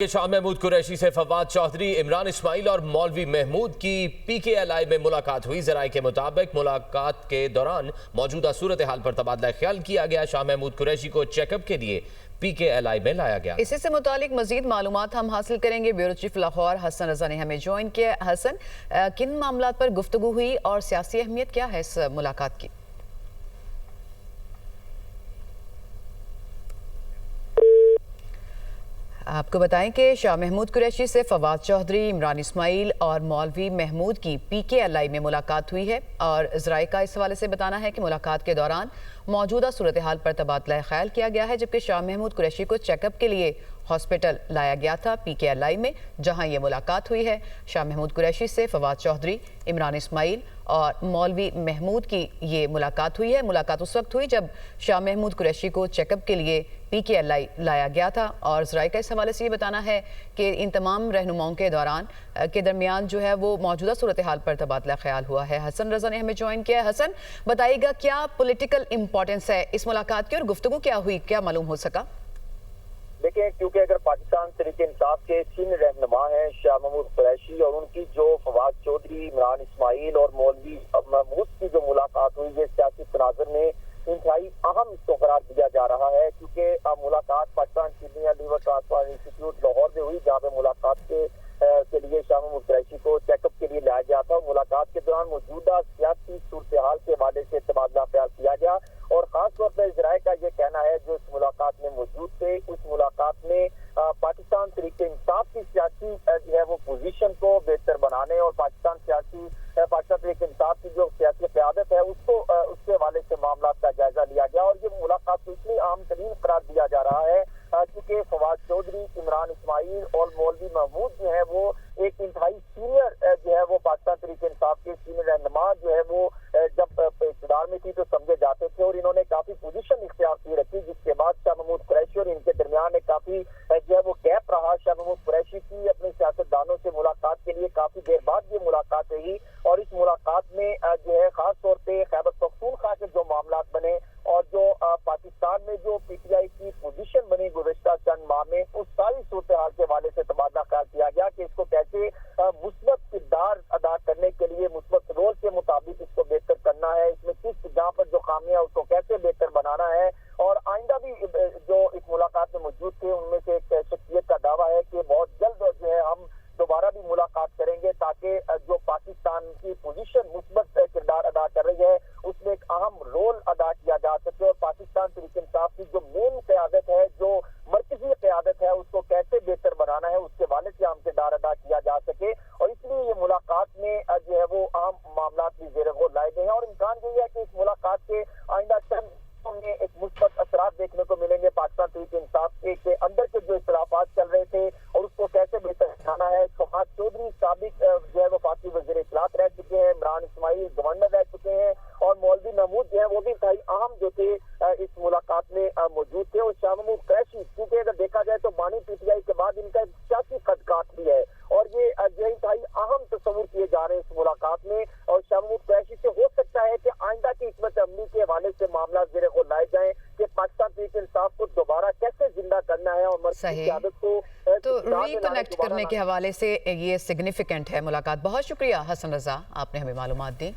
शाह महमूद कुरैशी से फवाद चौधरी, इमरान इस्माइल और मौलवी महमूद की PKLI में मुलाकात हुई। जराये के मुताबिक मुलाकात के दौरान मौजूदा सूरत हाल पर तबादला ख्याल किया गया। शाह महमूद कुरैशी को चेकअप के लिए PKLI में लाया गया। इसी से मुतालिक मजीद मालूमात हम हासिल करेंगे। ब्यूरो चीफ लाहौर हसन रजा ने हमें ज्वाइन किया। हसन, किन मामलों पर गुफ्तगू हुई और सियासी अहमियत क्या है इस मुलाकात की? आपको बताएं कि शाह महमूद कुरैशी से फवाद चौधरी, इमरान इस्माइल और मौलवी महमूद की PKLI में मुलाकात हुई है और ज़राए का इस हवाले से बताना है कि मुलाकात के दौरान मौजूदा सूरत हाल पर तबादला ख्याल किया गया है, जबकि शाह महमूद कुरैशी को चेकअप के लिए हॉस्पिटल लाया गया था PKLI में, जहां ये मुलाकात हुई है। शाह महमूद कुरैशी से फवाद चौधरी, इमरान इस्माइल और मौलवी महमूद की ये मुलाकात हुई है। मुलाकात उस वक्त हुई जब शाह महमूद कुरैशी को चेकअप के लिए PKLI लाया गया था और ज़राए का इस हवाले से ये बताना है कि इन तमाम रहनुमाओं के दरमियान जो है वो मौजूदा सूरत हाल पर तबादला ख्याल हुआ है। हसन रजा ने हमें ज्वाइन किया है। हसन, बताइएगा क्या पॉलिटिकल इंपॉर्टेंस है इस मुलाकात की और गुफ्तगू क्या हुई, क्या मालूम हो सका? देखिए, क्योंकि अगर पाकिस्तान तहरीक इंसाफ के 3 रहनुमा हैं, शाह महमूद कुरैशी और उनकी जो फवाद चौधरी, इमरान इस्माइल और मौलवी महमूद की जो मुलाकात हुई, ये सियासी तनाज़ुर में इंतहाई अहम इसको करार दिया जा रहा है, क्योंकि मुलाकात Pakistan kidney and liver transplant institute Lahore में हुई, जहाँ पे मुलाकात के लिए शाह महमूद कुरैशी को चेकअप के लिए लाया गया था। मुलाकात के दौरान मौजूदा सियासी सूरत हाल के हवाले से तबादला ख्याल किया गया और खासतौर पर इजराइल का ये कहना है जो इस मुलाकात में मौजूद थे, उस मुलाकात में पाकिस्तान तहरीक इंसाफ की सियासी जो है वो पोजीशन को बेहतर बनाने और पाकिस्तान तहरीक इंसाफ की जो सियासी क़यादत है उसके हवाले से मामला का जायजा लिया गया और ये मुलाकात को इसलिए अहम तरीन करार दिया जा रहा है क्योंकि फवाद चौधरी, इमरान इस्माइल और मौलवी महमूद जो है वो एक इंतहाई सीनियर जो है वो पाकिस्तान तहरीक इंसाफ के सीनियर रहनुमा जो है वो जब इक़्तिदार में थी तो समझे जाते थे और इन्होंने काफी पोजीशन इख्तियार की रखी, जिसके बाद शाह महमूद कुरैशी और इनके दरमियान एक काफी जो है वो गैप रहा। शाह महमूद कुरैशी की अपने सियासतदानों से मुलाकात के लिए काफी देर बाद ये मुलाकात रही और इस मुलाकात में जो है खास तौर पर खैबर पख्तूनख्वा के जो मामला बने और जो पाकिस्तान में जो PTI की पोजीशन बनी गुज़श्ता चंद माह में, उस सारी सूरत हाल के हवाले से तबादला ख्याल किया गया कि इसको कैसे मुस्बत किरदार अदा करने के लिए मुस्बत रोल के मुताबिक इसको बेहतर करना है, इसमें किस जहाँ पर जो खामियां उसको कैसे बेहतर बनाना है। और आइंदा भी जो इस मुलाकात में मौजूद थे उनमें से एक शख्सियत का दावा है कि बहुत जल्द जो है हम दोबारा भी मुलाकात करेंगे ताकि जो पाकिस्तान की पोजीशन मुस्बत किरदार अदा कर रही है उसमें एक अहम रोल अदा किया जा सके और पाकिस्तान तहरीक इंसाफ की जो मेन क़यादत है, जो मरकजी क़यादत है, उसको कैसे बेहतर बनाना है उसके हवाले से अहम किरदार अदा किया जा सके और इसलिए ये मुलाकात में जो है वो अहम मामला भी ज़ेर गौर लाए गए हैं और इम्कान यही है कि इस मुलाकात के आइंदा चंद में एक मुस्बत असरात देखने को मिलेंगे। पाकिस्तान तहरीक इंसाफ के अंदर के जो इख्तिलाफात चल रहे थे और उसको कैसे बेहतर बनाना है। फवाद चौधरी साबिक जो है वो वफाकी वज़ीर इत्तलात रह चुके हैं, इमरान इस्माइल गवर्नर रह चुके हैं और मौलवी महमूद जो है वो भी इंतहाई अहम जो थे इस मुलाकात में मौजूद थे। और शाह महमूद कुरैशी, क्योंकि अगर देखा जाए तो बानी PTI के बाद इनका एक सियासी खदकात भी है और ये जो इंतहाई अहम तस्वुर किए जा रहे हैं इस मुलाकात में और शाह महमूद कुरैशी से हो सकता है कि आइंदा की हिकमत अमली के हवाले से मामला ज़ेर गौर लाए जाए कि पाकिस्तान तहरीक इंसाफ को दोबारा कैसे जिंदा करना है और मरकज़ी क़यादत को तो रिकनेक्ट करने के हवाले से ये सिग्निफिकेंट है मुलाकात। बहुत शुक्रिया हसन रजा, आपने हमें मालूमात दी।